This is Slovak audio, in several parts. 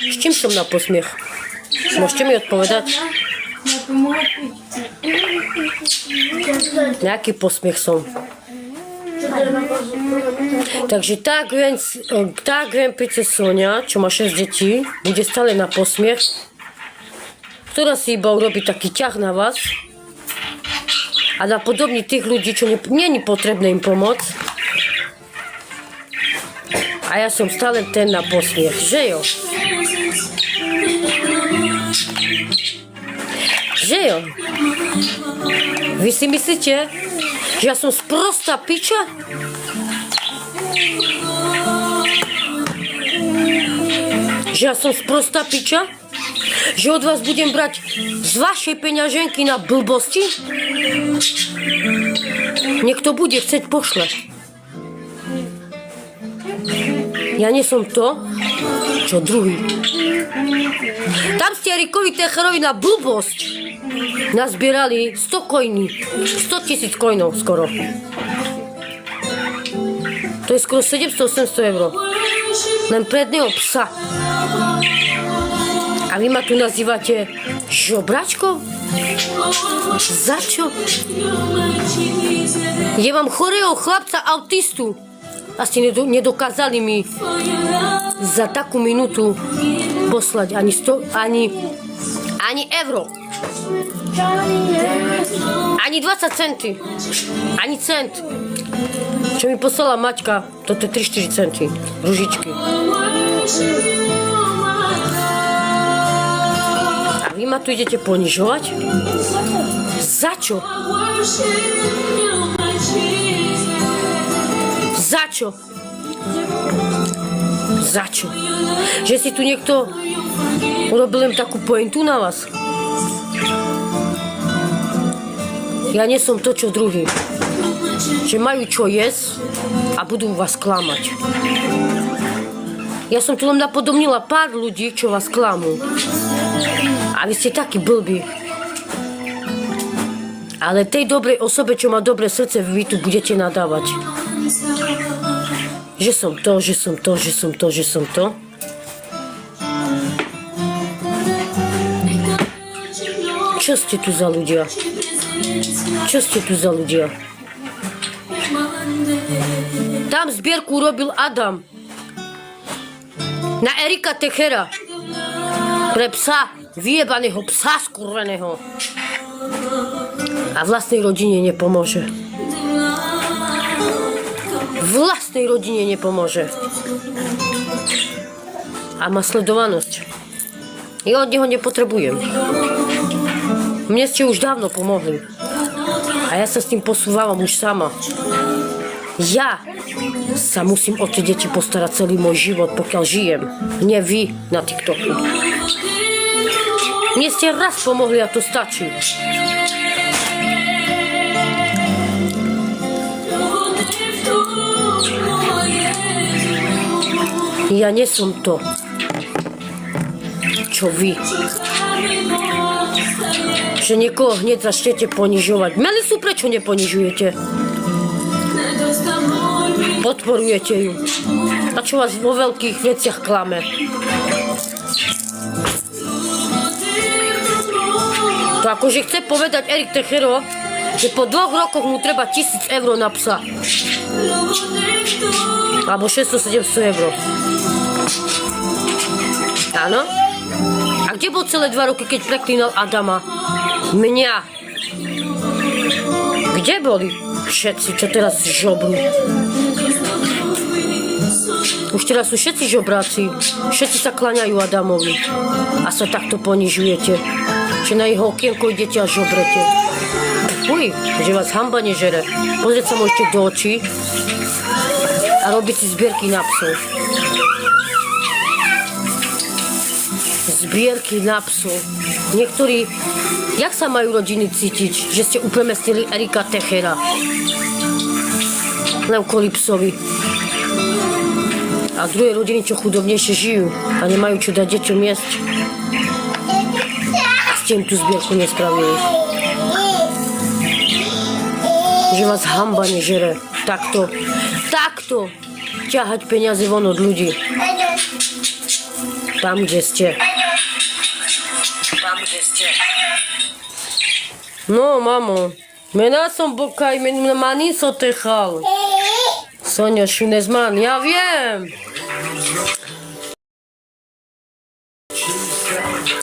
Z čím som na posmiech? Môžete mi odpovedať? Na aký posmiech som? Takže tá princesóňa, čo má 6 detí, bude stále na posmiech, ktorá si iba urobí taký ťah na vás a napodobní tých ľudí, čo nie je potrebné im pomôcť. A ja som stále ten na posmiech, že jo? Že jo? Vy si myslíte, že ja som sprostá piča? Že ja som sprostá piča? Že od vás budem brať z vašej peňaženky na blbosti? Niekto bude chcieť pošle. Ja nie som to, čo druhý. Tam ste Erikovi Techerovi na blbosť nazbierali 100 coiny. 100 000 coinov skoro. To je skoro 700-800 eur. Len predného psa. A vy ma tu nazývate žobračkou? Za čo? Ja mám chorého chlapca autistu. A ste nedokázali mi za takú minútu poslať ani euro. Ani 20 centy. Ani cent. Čo mi poslala Maťka, toto je 3-4 centy. Ružičky. A vy ma tu idete ponižovať? Za čo? Za čo? Za čo? Že si tu niekto urobil len takú pointu na vás? Ja nie som to, čo druhý. Že majú čo jesť a budú vás klamať. Ja som tu len napodobnila pár ľudí, čo vás klamú. A vy ste takí blbí. Ale tej dobrej osobe, čo má dobré srdce, vy tu budete nadávať. Že som to, že som to, že som to, že som to. Čo ste tu za ľudia? Čo ste tu za ľudia? Tam zbierku urobil Adam. Na Erika Techera. Pre psa. Vyjebaného psa skurveného. A vlastnej rodine nepomôže. Vlastnej rodine nepomôže. A má sledovanosť. Ja od neho nepotrebujem. Mne ste už dávno pomohli. A ja sa s tým posúvam už sama. Ja sa musím o tie deti postarať celý môj život, pokiaľ žijem. Nie vy na TikToku. Mne ste raz pomohli a to stačí. Ja nie som to, čo vy. Že niekoho hneď začnete ponižovať. Melisu prečo neponižujete? Podporujete ju. A čo vás vo veľkých veciach klame? To akože chce povedať Erik Techero, že po 2 rokoch mu treba 1000 eur na psa. Alebo 600-700 eur. Áno? A kde bol celé 2 roky, keď preklínal Adama? Mňa. Kde boli všetci, čo teraz žobrú? Už teraz sú všetci žobráci. Všetci sa klaňajú Adamovi. A sa takto ponižujete. Že na jeho okienko idete a žobrete. Uj, že vás hanba nežere. Pozrieť sa môžete do očí a robiť si zbierky na psov. Zbierky na psov. Niektorí, jak sa majú rodiny cítiť, že ste upremestnili Erika Techera? Len kvôli psovi. A druhé rodiny, čo chudobnejšie žijú a nemajú čo dať deťom jesť. Ste im tú zbierku nespravili. Že vás hanba nežere. Takto ťahať peniaze von od ľudí. Tam gdzie ste. No, mamo. Mena som bokaj, mani so techal. Sonia, Šunezman, ja wiem.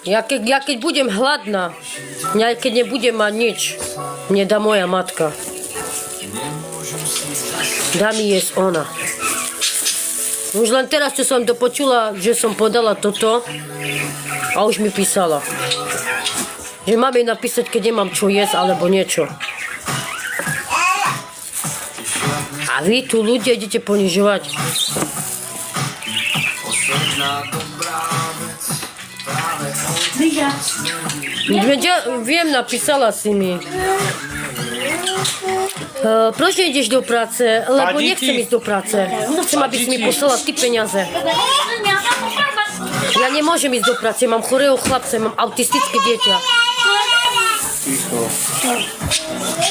Ja keď budem hladná, ja keď nebudem mať nič, mne dá moja matka. Dá mi jesť ona. Už len teraz, čo som to počula, že som podala toto, a už mi písala. Že mám jej napísať, keď nemám čo jesť, alebo niečo. A vy tu ľudia idete ponižovať. Wiem, napisala si mi. Proč nejdeš do práce? Lebo nechcem ísť do práce. Chcem, aby si mi poslala ty peniaze. Ja nemôžem ísť do práce, mám chorého chlapca, mám autistické dieťa.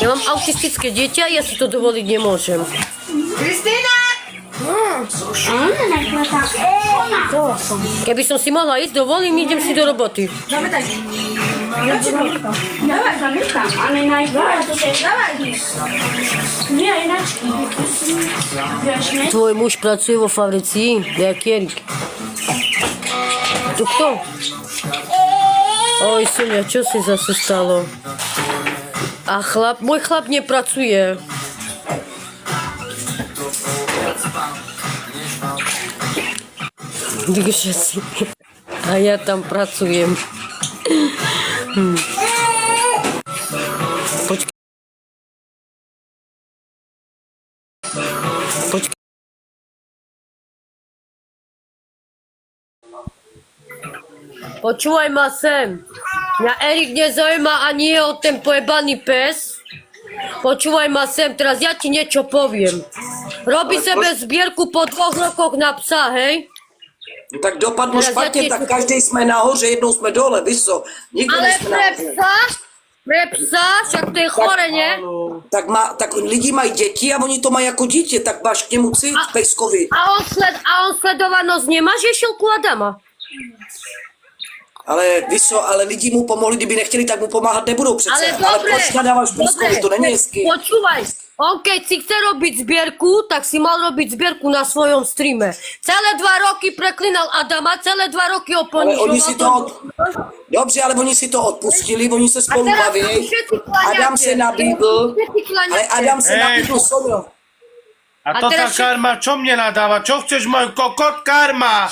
Ja mám autistické dieťa, ja si to dovoliť nemôžem. Kristýna! Keby som si mohla ísť, dovolím, idem si do roboty. Zapytaj. Dawaj, zamykam, ale najbardziej. Dawaj. Nie, inaczej. Wiesz, Tvoj muž pracuje vo fabrici, jak Erik. Tu kto? Oj, Sonia, čo si zase stalo? A môj chlap nepracuje. Takže si. A ja tam pracujem. Počkaj. Počkaj. Počúvaj ma sem. Mňa Erik nezaujíma ani jeho ten pojebaný pes. Počúvaj ma sem, teraz ja ti niečo poviem. Robí sebe zbierku po 2 rokoch na psa, hej? No tak dopadlo špatně, tak každý jsme nahoře, jednou jsme dole, víš co? Nikdy Ale nejsme pre psa, však to je chore, ne? Tak lidi mají děti a oni to mají jako dítě, tak máš k němu cít, pejskovi. A on sledovanost nemá, že šel ku Adama? Ale víš co, ale lidi mu pomohli, kdyby nechtěli, tak mu pomáhat nebudou přece. Ale Ale dobre, proč nadáváš pejskovi, to není hezky. Počúvaj, on keď si chce robiť zbierku, tak si mal robiť zbierku na svojom streame. Celé 2 roky preklinal Adama, celé 2 roky ho Ale ponižoval. oni si to Dobře, ale oni si to odpustili, oni se spolu baví. Adam se nabídl, ale Adam se nabídl Sonio. A to ta karma, čo mne nadáva? Čo chceš, môj kokot? Karma!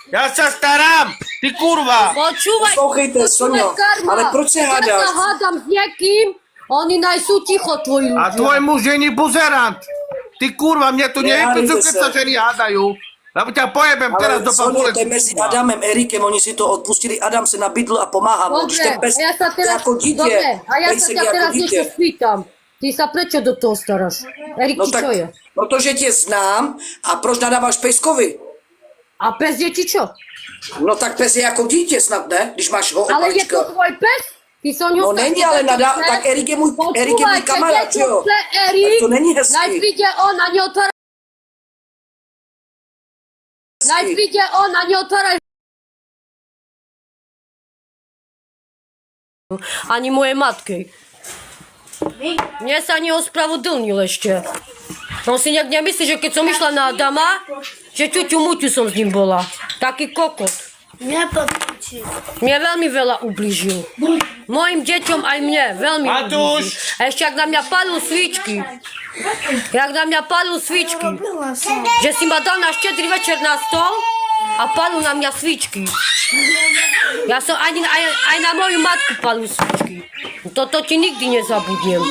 Ja sa starám! Ty kurva! Počúvaj, Poslouchejte, Sonio, karma. ale proč se hádáš? Ja sa hádam s niekým, oni najsú ticho, tvoji ľudia. A tvoj muž není buzerant! Ty kurva, mne tu nevypíšu, keď sa ženy hádajú. Lebo ťa pojebem teraz do Sonio, papule. to je mezi Adamem, Erikem, oni si to odpustili, Adam se nabídl a pomáhá. Dobre, a ja sa teraz, jako dítě, dobre, a ja sa pejsek ťa jako teraz dítě. niečo spýtam. Ty sa prečo do toho staráš? Erik, No ti tak, čo je? protože tě znám a proč nadáváš pejskovi? A pes je ti čo? No tak pes je jako dítě snad, ne? Když máš ho Ale je opalička. to tvoj pes? Ty som No není, ale tak Erik je můj kamarád, jo? Erik, Tak to není hezký. najď vidie on a neotvára. Najď vidie on a neotvára. Ani mojej matke. Mne sa neospravodlnil ešte. On si nejak nemyslí, že keď som išla na Adama, že ťuťu muťu som s ním bola. Taký kokot. Nepodpočí. Mne veľmi veľa ublížil. Mojim deťom aj mne veľmi Matúš! ublížil. A ešte ak na mňa palil svíčky. Jak na mňa palil svíčky. Že si ma dal na štedrý večer na stôl a palil na mňa svíčky. Ja som aj na moju matku palil svíčky. Toto ti nikdy nezabudnem.